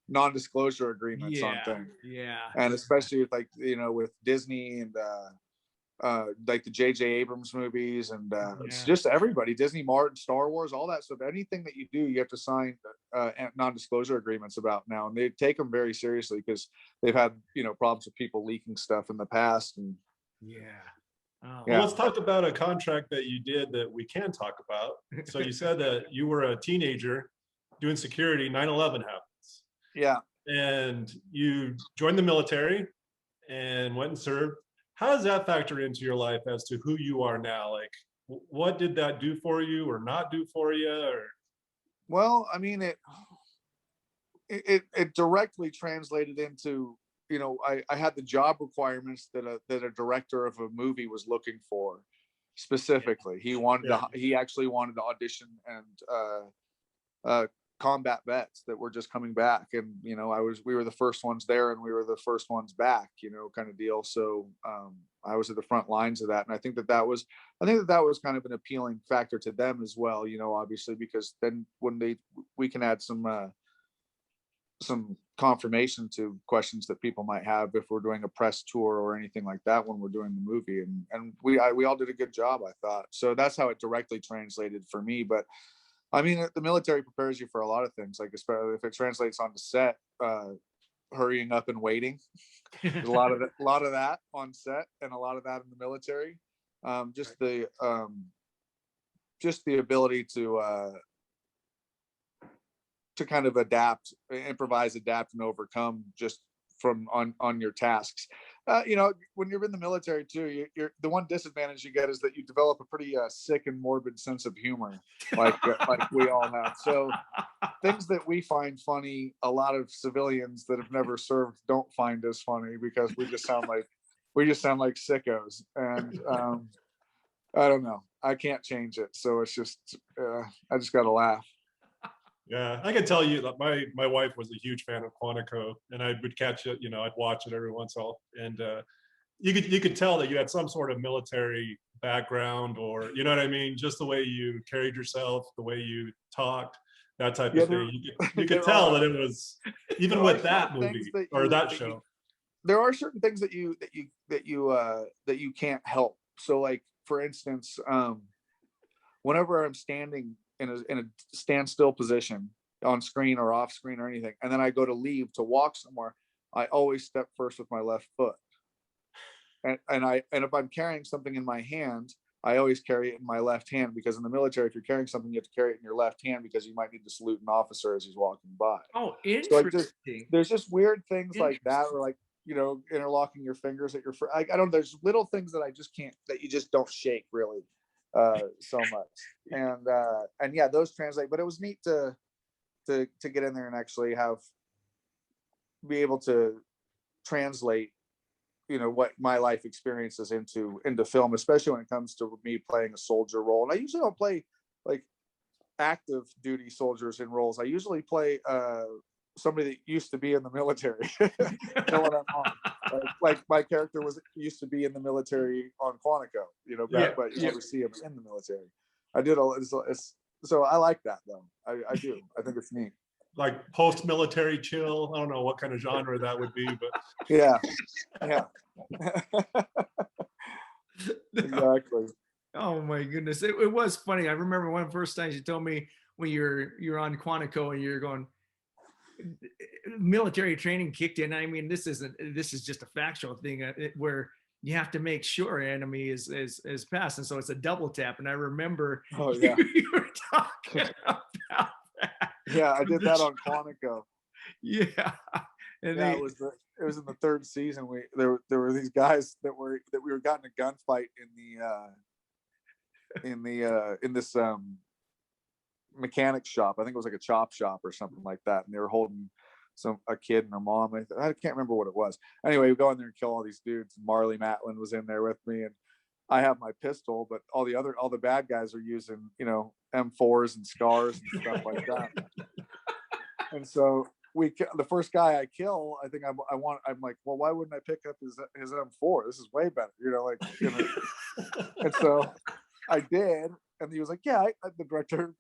Speaker 2: non-disclosure agreements on things.
Speaker 1: Yeah.
Speaker 2: And especially with with Disney and like the J.J. Abrams movies and it's just everybody, Disney, Martin, Star Wars, all that stuff. Anything that you do, you have to sign non-disclosure agreements about now, and they take them very seriously because they've had problems with people leaking stuff in the past. And
Speaker 3: well, let's talk about a contract that you did that we can talk about. So you said that you were a teenager doing security. 9/11 happened.
Speaker 2: Yeah.
Speaker 3: And you joined the military and went and served. How does that factor into your life as to who you are now? Like, what did that do for you or not do for you? Or?
Speaker 2: Well, I mean, it directly translated into, I had the job requirements that a director of a movie was looking for specifically. He actually wanted to audition and combat vets that were just coming back, and we were the first ones there and we were the first ones back, kind of deal. So I was at the front lines of that, and I think that was kind of an appealing factor to them as well, obviously, because then when we can add some confirmation to questions that people might have if we're doing a press tour or anything like that when we're doing the movie, and we all did a good job, I thought. So that's how it directly translated for me. But I mean, the military prepares you for a lot of things, like especially if it translates onto set. hurrying up and waiting. There's a lot of that on set, and a lot of that in the military. Just the ability to kind of adapt, improvise, adapt, and overcome just from on your tasks. When you're in the military too, you're the one disadvantage you get is that you develop a pretty sick and morbid sense of humor, like we all have. So things that we find funny, a lot of civilians that have never served don't find as funny, because we just sound like sickos. And I don't know, I can't change it, so it's just I just gotta laugh.
Speaker 3: Yeah, I can tell you that my wife was a huge fan of Quantico, and I would catch it. I'd watch it every once in a while, and you could tell that you had some sort of military background, or you know what I mean, just the way you carried yourself, the way you talked, that type of thing. You could tell that it was, even with that movie or that show.
Speaker 2: There are certain things that you can't help. So, like for instance, whenever I'm standing in a standstill position on screen or off screen or anything, and then I go to leave to walk somewhere, I always step first with my left foot. And if I'm carrying something in my hand, I always carry it in my left hand, because in the military, if you're carrying something, you have to carry it in your left hand, because you might need to salute an officer as he's walking by.
Speaker 1: Oh, interesting.
Speaker 2: So there's just weird things like that, or like, interlocking your fingers at your I don't, there's little things that I just can't, that you just don't shake really so much. And yeah, those translate, but it was neat to get in there and actually be able to translate what my life experiences into film, especially when it comes to me playing a soldier role. And I usually don't play like active duty soldiers in roles. I usually play somebody that used to be in the military. What I'm on. Like my character used to be in the military on Quantico, but you never see him in the military. I did so I like that though. I do. I think it's neat.
Speaker 3: Like post-military chill. I don't know what kind of genre that would be, but
Speaker 2: yeah. Exactly.
Speaker 1: Oh my goodness, it was funny. I remember one of the first times you told me when you're on Quantico and you're going, military training kicked in. I mean, this is just a factual thing where you have to make sure enemy is passed, and so it's a double tap. And I remember you were talking about that.
Speaker 2: Yeah, I did that on Quantico.
Speaker 1: Yeah, and
Speaker 2: it was in the third season. There were these guys that we were got in a gunfight in this mechanic shop. I think it was like a chop shop or something like that, and they were holding a kid and her mom. I can't remember what it was. Anyway, we go in there and kill all these dudes. Marley Matlin was in there with me, and I have my pistol, but all the bad guys are using M4s and scars and stuff like that. And so the first guy I kill, I think I'm like, well, why wouldn't I pick up his M4? This is way better, And so I did, and he was like, yeah, the director,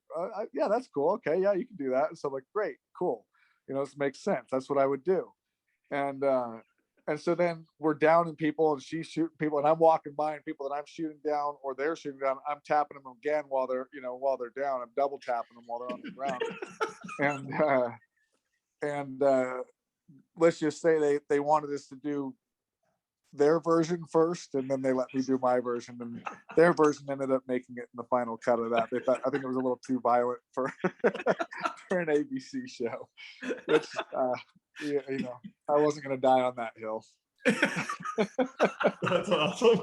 Speaker 2: yeah, that's cool. Okay, yeah, you can do that. And so I'm like, great, cool. This makes sense. That's what I would do. And so then we're downing people, and she's shooting people, and I'm walking by, and people that I'm shooting down or they're shooting down, I'm tapping them again while they're down. I'm double tapping them while they're on the ground. And let's just say they wanted us to do their version first, and then they let me do my version, and their version ended up making it in the final cut of that. They thought, I think it was a little too violent for for an ABC show, which I wasn't going to die on that hill.
Speaker 3: That's awesome.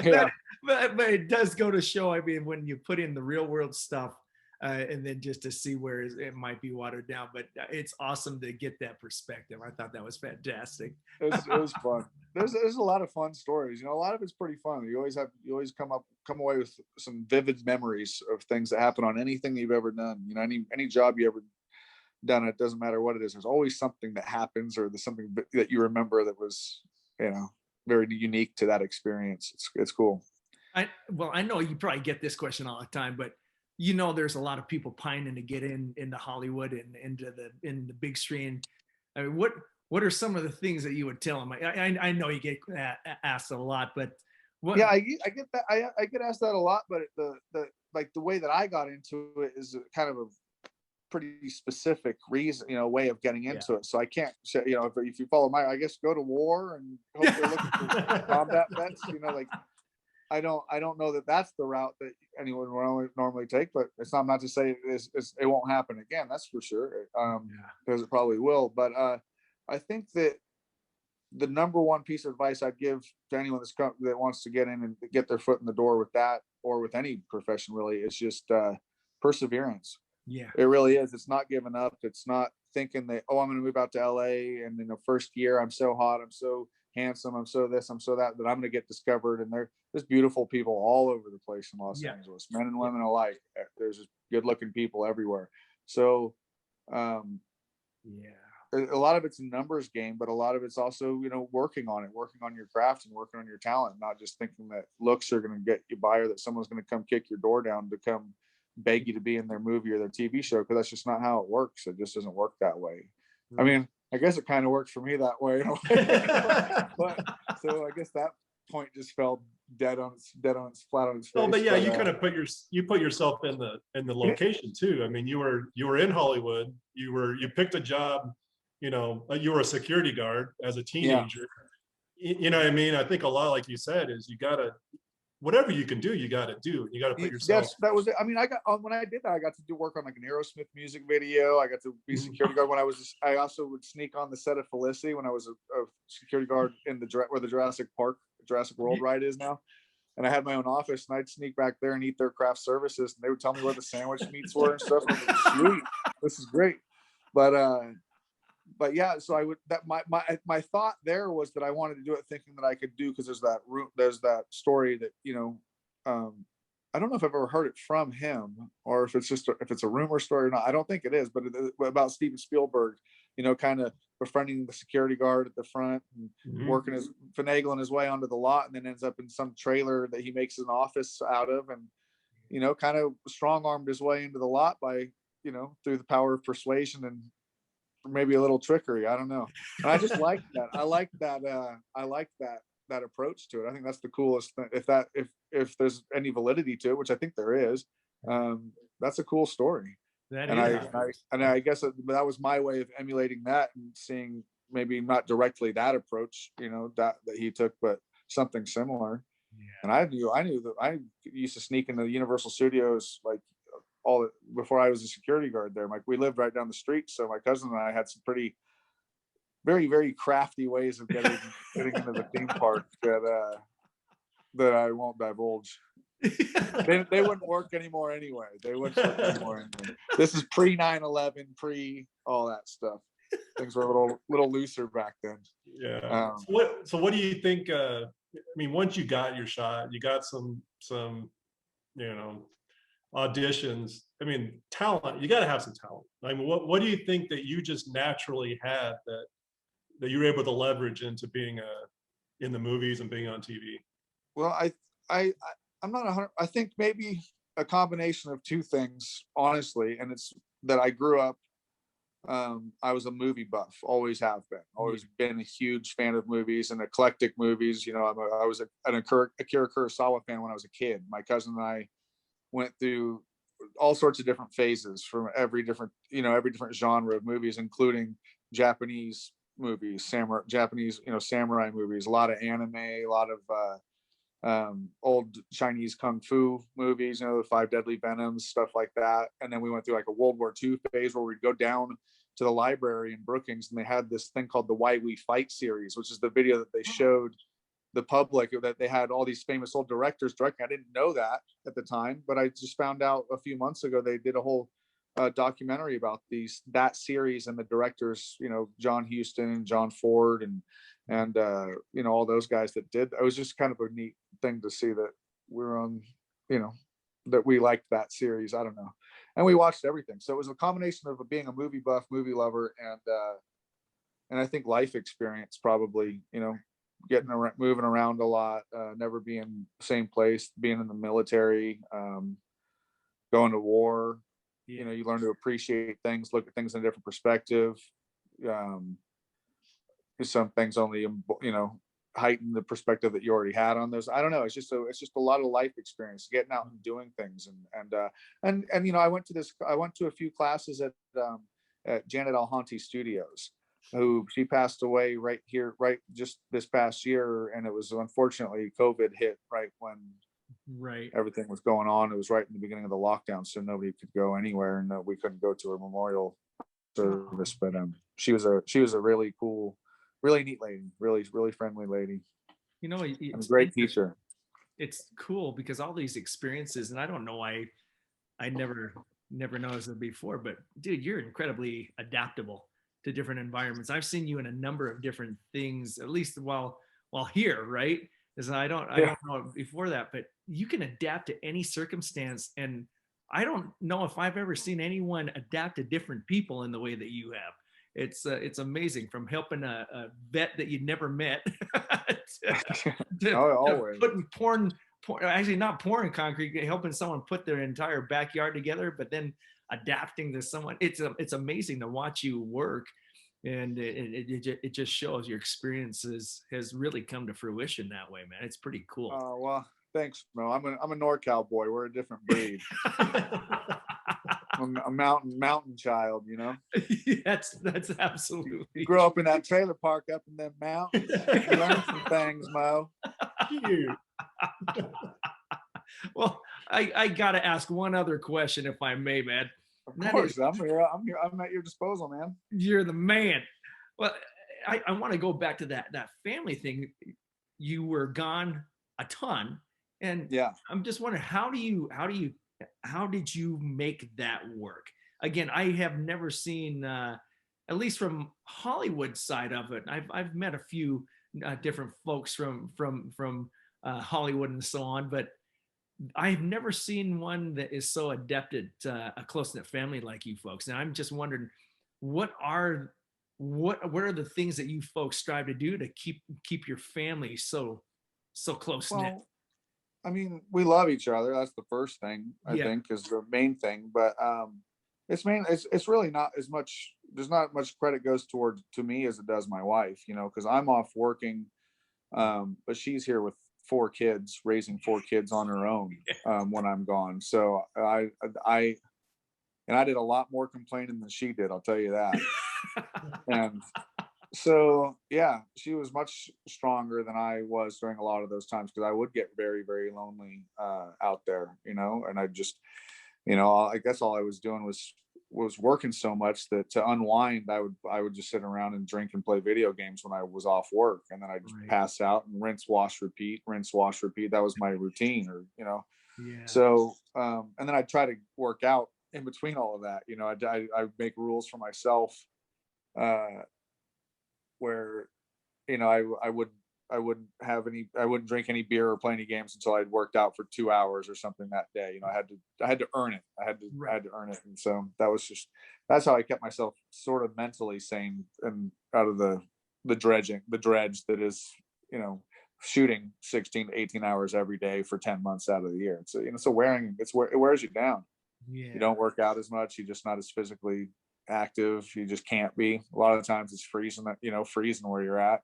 Speaker 1: Yeah, but it does go to show, I mean, when you put in the real world stuff, and then just to see where it might be watered down, but it's awesome to get that perspective. I thought that was fantastic.
Speaker 2: It was fun. There's a lot of fun stories. A lot of it's pretty fun. You always come away with some vivid memories of things that happen on anything that you've ever done. Any job you ever done, it doesn't matter what it is. There's always something that happens, or there's something that you remember that was, very unique to that experience. It's cool.
Speaker 1: I know you probably get this question all the time, but there's a lot of people pining to get into Hollywood and in the big screen. I mean, what are some of the things that you would tell them? I know you get asked a lot, but what?
Speaker 2: Yeah, I get that. I get asked that a lot, but the way that I got into it is kind of pretty specific reason, way of getting
Speaker 1: Yeah.
Speaker 2: into it. So I can't say, if you follow I guess go to war and hope they're looking for combat vets, like I don't know that that's the route that anyone would normally take, but it's not to say it won't happen again. That's for sure. Because it probably will. But I think that the number one piece of advice I'd give to anyone that wants to get in and get their foot in the door with that, or with any profession really, is just perseverance.
Speaker 1: Yeah.
Speaker 2: It really is. It's not giving up. It's not thinking that, I'm going to move out to LA and in the first year I'm so hot, I'm so handsome, I'm so this, I'm so that I'm going to get discovered. And there's beautiful people all over the place in Los Angeles, men and women alike. There's just good looking people everywhere. So a lot of it's a numbers game, but a lot of it's also, working on your craft and working on your talent, not just thinking that looks are going to get you by, or that someone's going to come kick your door down to come beg you to be in their movie or their TV show, because that's just not how it works. It just doesn't work that way. I mean, I guess it kind of works for me that way, but so I guess that point just fell flat on its face.
Speaker 3: Oh, but yeah, you kind of put yourself in the location too. I mean, you were in Hollywood. You picked a job. You were a security guard as a teenager. You know what I mean? I think a lot, like you said, is you gotta, whatever you can do, you got to do. You got to put yourself.
Speaker 2: Yes, that was it. I mean, when I did that, I got to do work on like an Aerosmith music video. I got to be security guard when I also would sneak on the set of Felicity when I was a security guard in where the Jurassic World ride is now. And I had my own office, and I'd sneak back there and eat their craft services, and they would tell me where the sandwich meats were and stuff. And I was like, sweet, this is great. But yeah, so I would, that my thought there was that I wanted to do it thinking that I could do, because there's that story that, I don't know if I've ever heard it from him, or if it's a rumor story or not. I don't think it is, but about Steven Spielberg, kind of befriending the security guard at the front and finagling his way onto the lot, and then ends up in some trailer that he makes an office out of, and kind of strong-armed his way into the lot by, through the power of persuasion and maybe a little trickery. I don't know. And I just like that. I like that approach to it. I think that's the coolest thing. If there's any validity to it, which I think there is, that's a cool story. I guess that was my way of emulating that and seeing maybe not directly that approach, that he took, but something similar. Yeah. And I knew that I used to sneak into the Universal Studios before I was a security guard there. We lived right down the street, so my cousin and I had some pretty very, very crafty ways of getting into the theme park that I won't divulge. They wouldn't work anymore anyway. This is pre 9/11, pre all that stuff. Things were a little looser back then.
Speaker 3: Yeah. So what do you think? I mean, once you got your shot, you got some auditions. I mean, talent. You got to have some talent. I mean, what do you think that you just naturally had that you were able to leverage into being in the movies and being on TV?
Speaker 2: Well, I'm not 100. I think maybe a combination of two things, honestly, and it's that I grew up. I was a movie buff, always have been, always been a huge fan of movies and eclectic movies. I was an Akira Kurosawa fan when I was a kid. My cousin and I went through all sorts of different phases from every different genre of movies, including Japanese movies, samurai movies, a lot of anime, a lot of old Chinese kung fu movies, the Five Deadly Venoms, stuff like that. And then we went through like a World War II phase where we'd go down to the library in Brookings, and they had this thing called the Why We Fight series, which is the video that they showed the public, that they had all these famous old directors directing. I didn't know that at the time, but I just found out a few months ago they did a whole documentary about that series and the directors, John Huston and John Ford and all those guys that did. It was just kind of a neat thing to see that we're on, that we liked that series. I don't know. And we watched everything. So it was a combination of being a movie buff, movie lover, and I think life experience, probably, getting around, moving around a lot, never being the same place, being in the military, going to war. You learn to appreciate things, look at things in a different perspective. Some things only, heighten the perspective that you already had on those. I don't know. It's just a lot of life experience, getting out and doing things. And I went to a few classes at Janet Alhanti Studios, who she passed away right just this past year. And it was, unfortunately, COVID hit right when everything was going on. It was right in the beginning of the lockdown, so nobody could go anywhere, and we couldn't go to her memorial service. But she was a really cool, really neat lady, really friendly lady.
Speaker 1: And a
Speaker 2: great teacher.
Speaker 1: It's cool because all these experiences, and I don't know why I never noticed it before, but dude, you're incredibly adaptable to different environments. I've seen you in a number of different things, at least while here, right? Because I don't know before that, but you can adapt to any circumstance. And I don't know if I've ever seen anyone adapt to different people in the way that you have. It's amazing, from helping a vet that you'd never met to putting actually not pouring concrete, helping someone put their entire backyard together, but then adapting to someone. It's amazing to watch you work. And it just shows your experiences has really come to fruition that way, man. It's pretty cool.
Speaker 2: Oh, well, thanks, Mo. I'm a NorCal boy. We're a different breed. I'm a mountain child,
Speaker 1: That's absolutely.
Speaker 2: You grew up in that trailer park up in them mountains. You learned some things, Mo.
Speaker 1: Well, I gotta ask one other question, if I may, man.
Speaker 2: Of course, I'm here. I'm at your disposal, man.
Speaker 1: You're the man. Well, I want to go back to that family thing. You were gone a ton, and
Speaker 2: yeah,
Speaker 1: I'm just wondering how did you make that work? Again, I have never seen, at least from Hollywood side of it. I've met a few different folks from Hollywood and so on, but I've never seen one that is so adept at a close-knit family like you folks. And I'm just wondering, what are the things that you folks strive to do to keep your family so close-knit?
Speaker 2: Well, I mean, we love each other. That's the first thing, I think, is the main thing. But it's really not as much. There's not much credit goes to me as it does my wife, because I'm off working, but she's here with 4 kids, raising 4 kids on her own when I'm gone. So I did a lot more complaining than she did, I'll tell you that. And so yeah, she was much stronger than I was during a lot of those times, because I would get very, very lonely out there, and I just, I guess all I was doing was working so much that to unwind, I would just sit around and drink and play video games when I was off work, and then I'd just pass out and rinse, wash, repeat. That was my routine, So and then I'd try to work out in between all of that. I'd make rules for myself where I wouldn't drink any beer or play any games until I'd worked out for 2 hours or something that day. I had to earn it. I had to earn it. And so that's how I kept myself sort of mentally sane and out of the dredge that is, shooting 16 to 18 hours every day for 10 months out of the year. So, it wears you down.
Speaker 1: Yeah.
Speaker 2: You don't work out as much. You're just not as physically active. You just can't be. A lot of times it's freezing where you're at.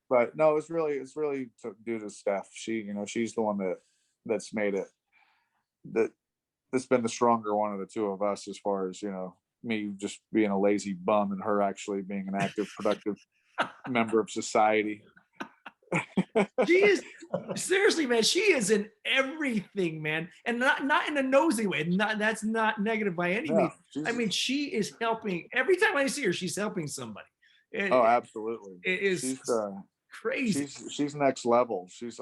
Speaker 2: But no, it's really due to Steph. She's the one that's made it, that's been the stronger one of the two of us, as far as me just being a lazy bum and her actually being an active, productive member of society.
Speaker 1: She is, seriously, man, she is in everything, man, and not in a nosy way. That's not negative by any means. I mean, she is helping. Every time I see her, she's helping somebody.
Speaker 2: Absolutely.
Speaker 1: It is crazy.
Speaker 2: She's next level. She's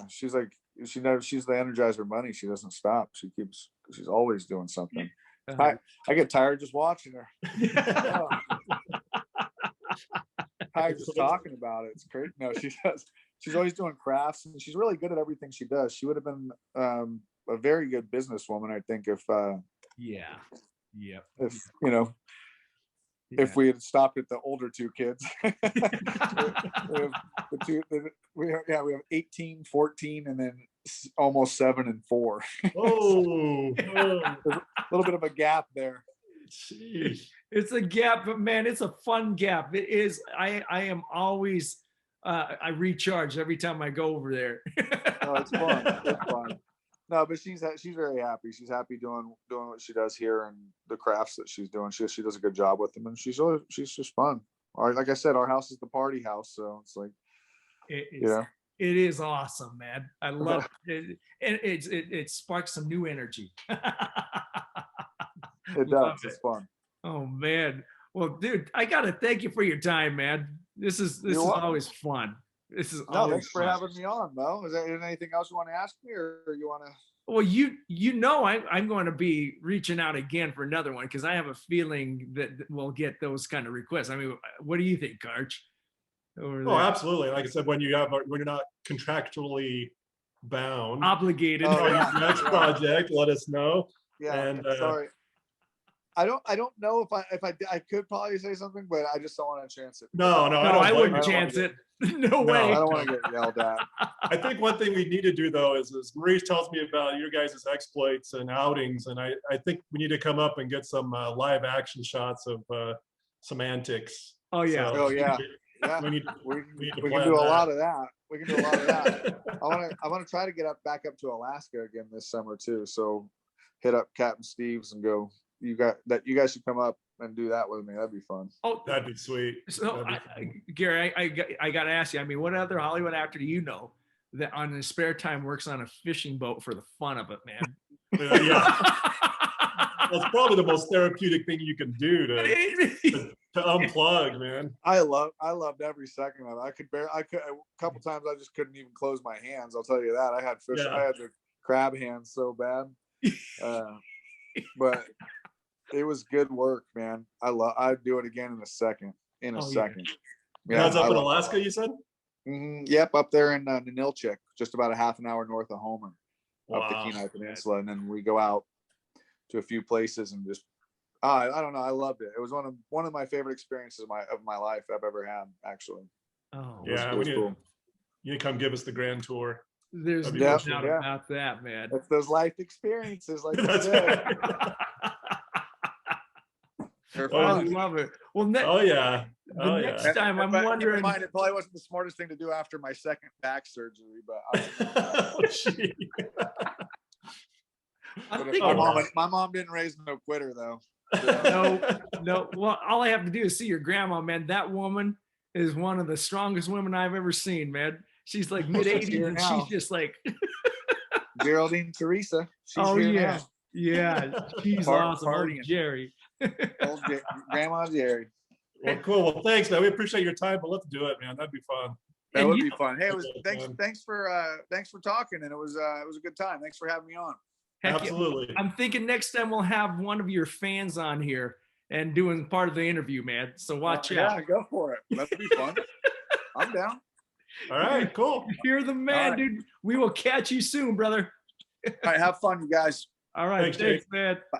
Speaker 2: she's like, she's the Energizer bunny. She doesn't stop. She's always doing something. I get tired just watching her. Tired just talking about it. It's great. No, she's always doing crafts, and she's really good at everything she does. She would have been a very good businesswoman, I think, if if we had stopped at the older 2 kids. we have 18, 14, and then almost 7 and 4.
Speaker 3: Oh,
Speaker 2: a little bit of a gap there.
Speaker 3: Jeez.
Speaker 1: It's a gap, but man, it's a fun gap. It is. I am always I recharge every time I go over there.
Speaker 2: No, it's fun. It's fun. No, but she's very happy. She's happy doing what she does here and the crafts that she's doing. She does a good job with them, and she's just fun. Like I said, our house is the party house, so it's like,
Speaker 1: It is awesome, man. I love it. It sparks some new energy.
Speaker 2: It does. It's fun.
Speaker 1: Oh man. Well, dude, I gotta thank you for your time, man. This is always fun. This is
Speaker 2: thanks for having me on, Mo. Is there anything else you want to ask me, or you want to?
Speaker 1: Well, you know I'm going to be reaching out again for another one because I have a feeling that we'll get those kind of requests. I mean, what do you think, Karch?
Speaker 3: Oh, absolutely. Like I said, when you're not contractually bound,
Speaker 1: obligated.
Speaker 3: Next project, let us know.
Speaker 2: Yeah,
Speaker 3: and
Speaker 2: sorry. I don't know if I could probably say something, but I just don't want to chance it.
Speaker 3: No,
Speaker 1: I wouldn't chance it. No way.
Speaker 2: I don't want to get yelled at.
Speaker 3: I think one thing we need to do though is Maurice tells me about your guys' exploits and outings, and I think we need to come up and get some live action shots of some antics.
Speaker 1: Oh yeah.
Speaker 2: So, yeah. We can do a lot of that. We can do a lot of that. I want to try to get back up to Alaska again this summer too. So hit up Captain Steve's and go. You guys should come up and do that with me. That'd be fun.
Speaker 1: Oh,
Speaker 3: that'd be sweet.
Speaker 1: So, Gary, I got to ask you. I mean, what other Hollywood actor do you know that on his spare time works on a fishing boat for the fun of it, man?
Speaker 3: Yeah. Well, it's probably the most therapeutic thing you can do to unplug, man.
Speaker 2: I loved every second of it. I could a couple times I just couldn't even close my hands. I'll tell you that. I had fish. Yeah. I had the crab hands so bad. But it was good work, man. I'd do it again in a second.
Speaker 3: Yeah, that's up in Alaska, you said?
Speaker 2: Mm-hmm. Yep, up there in Ninilchik, just about a half an hour north of Homer, up the Kenai Peninsula, and then we go out to a few places and just I don't know. I loved it. It was one of my favorite experiences of my life I've ever had, actually.
Speaker 1: Oh
Speaker 3: yeah, cool. You need to come give us the grand tour.
Speaker 1: There's no doubt about that, man.
Speaker 2: It's those life experiences, like you said.
Speaker 1: I love it. Well, next time I'm wondering.
Speaker 2: Mind, it probably wasn't the smartest thing to do after my second back surgery, but my mom didn't raise no quitter though.
Speaker 1: So. No. Well, all I have to do is see your grandma, man. That woman is one of the strongest women I've ever seen, man. She's like mid-80s, and she's just like
Speaker 2: Geraldine Teresa. She's here now.
Speaker 1: Yeah, she's awesome. Old Jerry.
Speaker 2: Old Grandma Jerry.
Speaker 3: Well, cool. Well, thanks, man. We appreciate your time, but let's do it, man. That'd be fun.
Speaker 2: That would be fun. Hey, it was thanks for talking, and it was a good time. Thanks for having me on.
Speaker 3: Absolutely.
Speaker 1: I'm thinking next time we'll have one of your fans on here and doing part of the interview, man. So watch out.
Speaker 2: Yeah, go for it. That'd be fun. I'm down.
Speaker 3: All right, cool.
Speaker 1: You're the man, right, dude. We will catch you soon, brother.
Speaker 2: All right, have fun, you guys.
Speaker 1: All right, thanks man.
Speaker 2: Bye.